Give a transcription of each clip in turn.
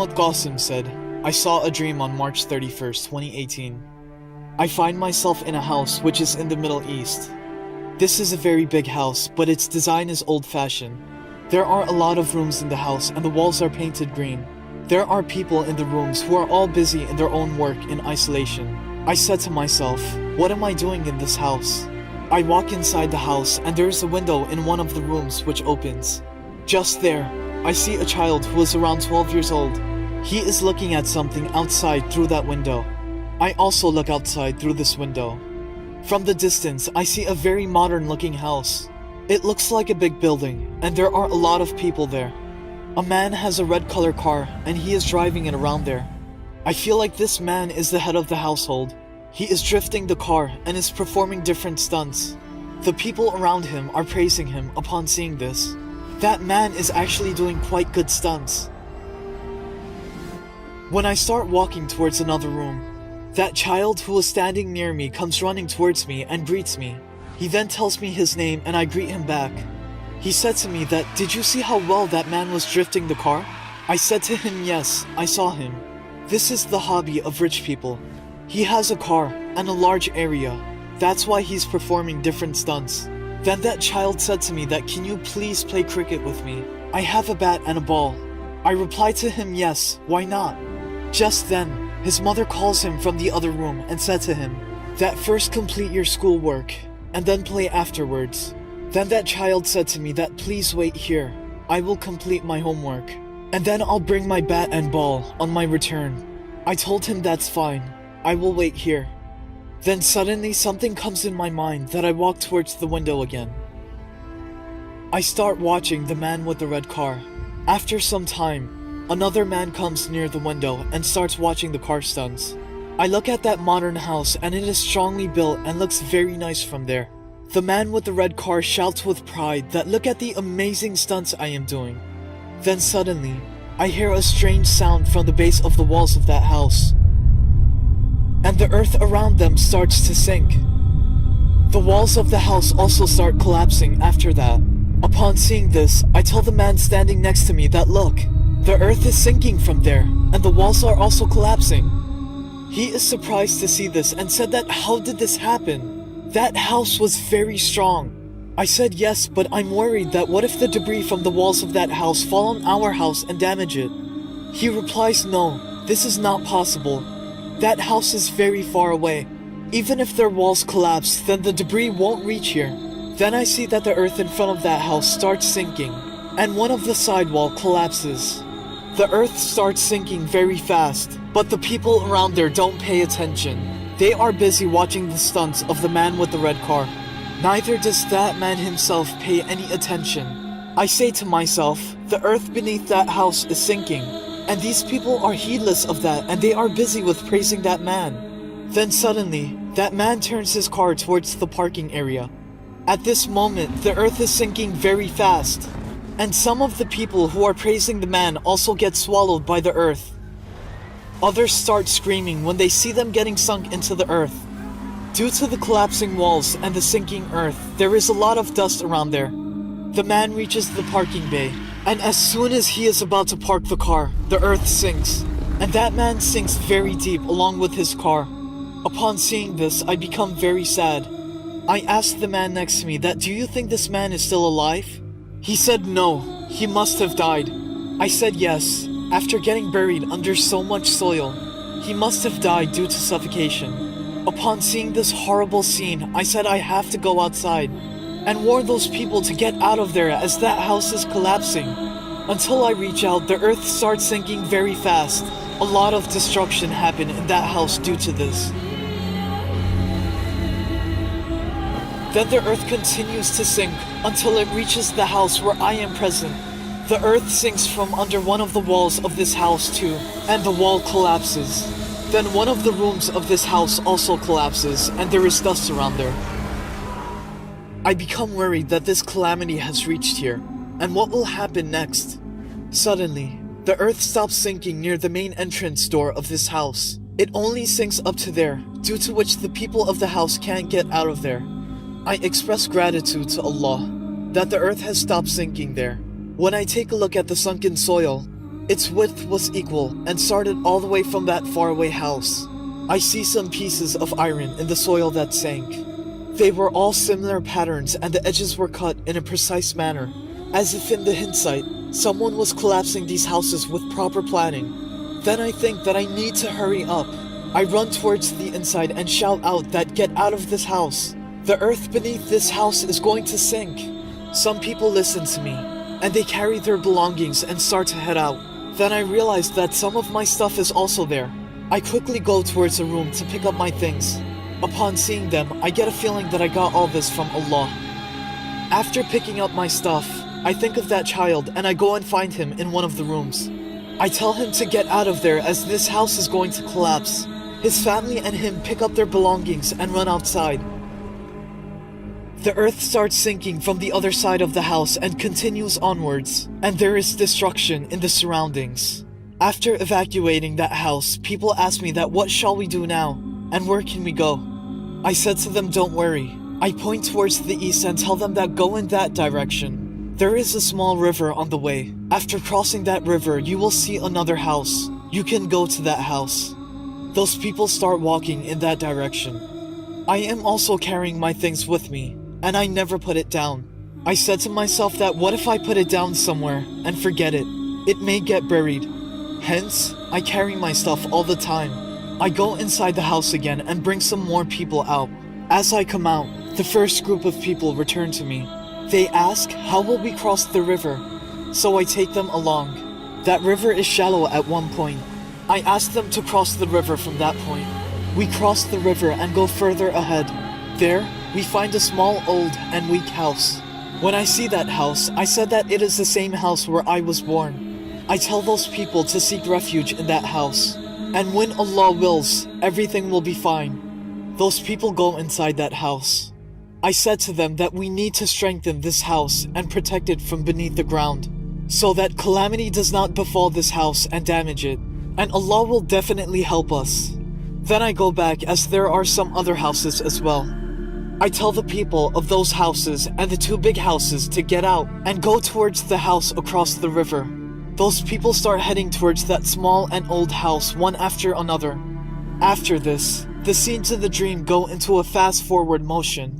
Muhammad Qasim said, I saw a dream on March 31st, 2018. I find myself in a house which is in the Middle East. This is a very big house, but its design is old-fashioned. There are a lot of rooms in the house and the walls are painted green. There are people in the rooms who are all busy in their own work in isolation. I said to myself, what am I doing in this house? I walk inside the house and there is a window in one of the rooms which opens. Just there, I see a child who is around 12 years old. He is looking at something outside through that window. I also look outside through this window. From the distance, I see a very modern looking house. It looks like a big building, and there are a lot of people there. A man has a red color car, and he is driving it around there. I feel like this man is the head of the household. He is drifting the car and is performing different stunts. The people around him are praising him upon seeing this. That man is actually doing quite good stunts. When I start walking towards another room, that child who was standing near me comes running towards me and greets me. He then tells me his name and I greet him back. He said to me that, did you see how well that man was drifting the car? I said to him, yes, I saw him. This is the hobby of rich people. He has a car and a large area. That's why he's performing different stunts. Then that child said to me that, can you please play cricket with me? I have a bat and a ball. I replied to him, yes, why not? Just then, his mother calls him from the other room and said to him that first complete your schoolwork and then play afterwards. Then that child said to me that please wait here. I will complete my homework and then I'll bring my bat and ball on my return. I told him that's fine. I will wait here. Then suddenly something comes in my mind that I walk towards the window again. I start watching the man with the red car. After some time, another man comes near the window and starts watching the car stunts. I look at that modern house and it is strongly built and looks very nice from there. The man with the red car shouts with pride that look at the amazing stunts I am doing. Then suddenly, I hear a strange sound from the base of the walls of that house. And the earth around them starts to sink. The walls of the house also start collapsing after that. Upon seeing this, I tell the man standing next to me that look, the earth is sinking from there, and the walls are also collapsing. He is surprised to see this and said that how did this happen? That house was very strong. I said yes, but I'm worried that what if the debris from the walls of that house fall on our house and damage it? He replies, no, this is not possible. That house is very far away. Even if their walls collapse, then the debris won't reach here. Then I see that the earth in front of that house starts sinking, and one of the sidewall collapses. The earth starts sinking very fast, but the people around there don't pay attention. They are busy watching the stunts of the man with the red car. Neither does that man himself pay any attention. I say to myself, the earth beneath that house is sinking. And these people are heedless of that and they are busy with praising that man. Then suddenly, that man turns his car towards the parking area. At this moment, the earth is sinking very fast. And some of the people who are praising the man also get swallowed by the earth. Others start screaming when they see them getting sunk into the earth. Due to the collapsing walls and the sinking earth, there is a lot of dust around there. The man reaches the parking bay. And as soon as he is about to park the car, the earth sinks. And that man sinks very deep along with his car. Upon seeing this, I become very sad. I asked the man next to me that, do you think this man is still alive? He said no, he must have died. I said yes, after getting buried under so much soil, he must have died due to suffocation. Upon seeing this horrible scene, I said I have to go outside and warn those people to get out of there as that house is collapsing. Until I reach out, the earth starts sinking very fast. A lot of destruction happened in that house due to this. Then the earth continues to sink until it reaches the house where I am present. The earth sinks from under one of the walls of this house too, and the wall collapses. Then one of the rooms of this house also collapses, and there is dust around there. I become worried that this calamity has reached here, and what will happen next? Suddenly, the earth stops sinking near the main entrance door of this house. It only sinks up to there, due to which the people of the house can't get out of there. I express gratitude to Allah that the earth has stopped sinking there. When I take a look at the sunken soil, Its width was equal and started all the way from that faraway house. I see some pieces of iron in the soil that sank. They were all similar patterns and the edges were cut in a precise manner, as if in the hindsight, someone was collapsing these houses with proper planning. Then I think that I need to hurry up. I run towards the inside and shout out that get out of this house. The earth beneath this house is going to sink. Some people listen to me, and they carry their belongings and start to head out. Then I realized that some of my stuff is also there. I quickly go towards a room to pick up my things. Upon seeing them, I get a feeling that I got all this from Allah. After picking up my stuff, I think of that child and I go and find him in one of the rooms. I tell him to get out of there as this house is going to collapse. His family and him pick up their belongings and run outside. The earth starts sinking from the other side of the house and continues onwards, and there is destruction in the surroundings. After evacuating that house, people ask me that what shall we do now, and where can we go? I said to them, don't worry. I point towards the east and tell them that go in that direction. There is a small river on the way. After crossing that river, you will see another house. You can go to that house. Those people start walking in that direction. I am also carrying my things with me, and I never put it down. I said to myself that what if I put it down somewhere and forget it? It may get buried. Hence, I carry my stuff all the time. I go inside the house again and bring some more people out. As I come out, the first group of people return to me. They ask, how will we cross the river? So I take them along. That river is shallow at one point. I ask them to cross the river from that point. We cross the river and go further ahead. There, we find a small, old, and weak house. When I see that house, I said that it is the same house where I was born. I tell those people to seek refuge in that house. And when Allah wills, everything will be fine. Those people go inside that house. I said to them that we need to strengthen this house and protect it from beneath the ground, so that calamity does not befall this house and damage it. And Allah will definitely help us. Then I go back as there are some other houses as well. I tell the people of those houses and the two big houses to get out and go towards the house across the river. Those people start heading towards that small and old house one after another. After this, the scenes in the dream go into a fast forward motion.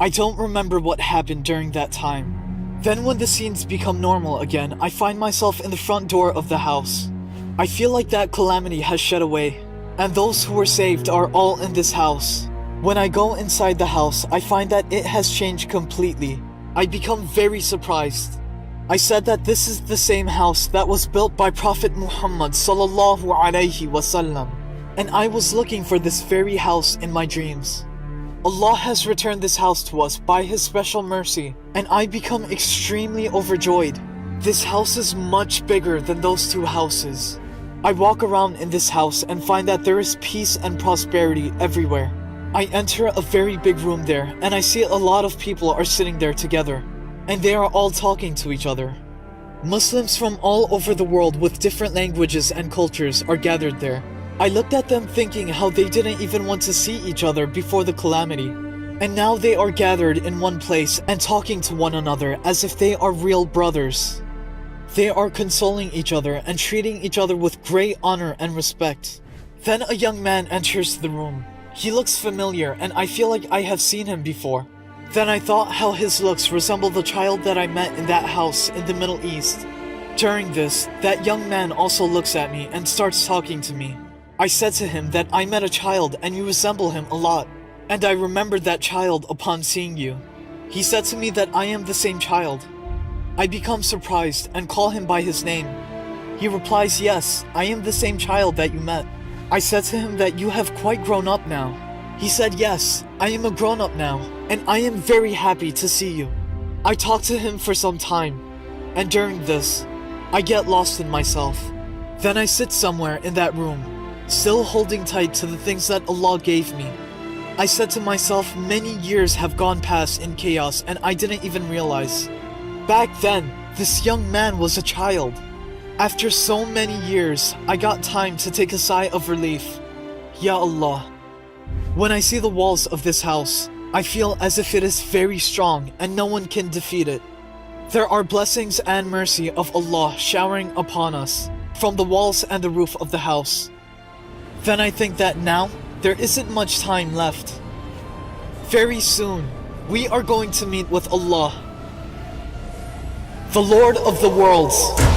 I don't remember what happened during that time. Then when the scenes become normal again, I find myself in the front door of the house. I feel like that calamity has shed away, and those who were saved are all in this house. When I go inside the house, I find that it has changed completely. I become very surprised. I said that this is the same house that was built by Prophet Muhammad sallallahu alaihi wasallam, and I was looking for this very house in my dreams. Allah has returned this house to us by His special mercy, and I become extremely overjoyed. This house is much bigger than those two houses. I walk around in this house and find that there is peace and prosperity everywhere. I enter a very big room there, and I see a lot of people are sitting there together, and they are all talking to each other. Muslims from all over the world with different languages and cultures are gathered there. I looked at them thinking how they didn't even want to see each other before the calamity, and now they are gathered in one place and talking to one another as if they are real brothers. They are consoling each other and treating each other with great honor and respect. Then a young man enters the room. He looks familiar and I feel like I have seen him before. Then I thought how his looks resemble the child that I met in that house in the Middle East. During this, that young man also looks at me and starts talking to me. I said to him that I met a child and you resemble him a lot, and I remembered that child upon seeing you. He said to me that I am the same child. I become surprised and call him by his name. He replies, yes, I am the same child that you met. I said to him that you have quite grown up now. He said, yes, I am a grown up now, and I am very happy to see you. I talked to him for some time, and during this, I get lost in myself. Then I sit somewhere in that room, still holding tight to the things that Allah gave me. I said to myself, many years have gone past in chaos and I didn't even realize. Back then, this young man was a child. After so many years, I got time to take a sigh of relief. Ya Allah. When I see the walls of this house, I feel as if it is very strong and no one can defeat it. There are blessings and mercy of Allah showering upon us. from the walls and the roof of the house. Then I think that now there isn't much time left. Very soon, we are going to meet with Allah, the Lord of the worlds.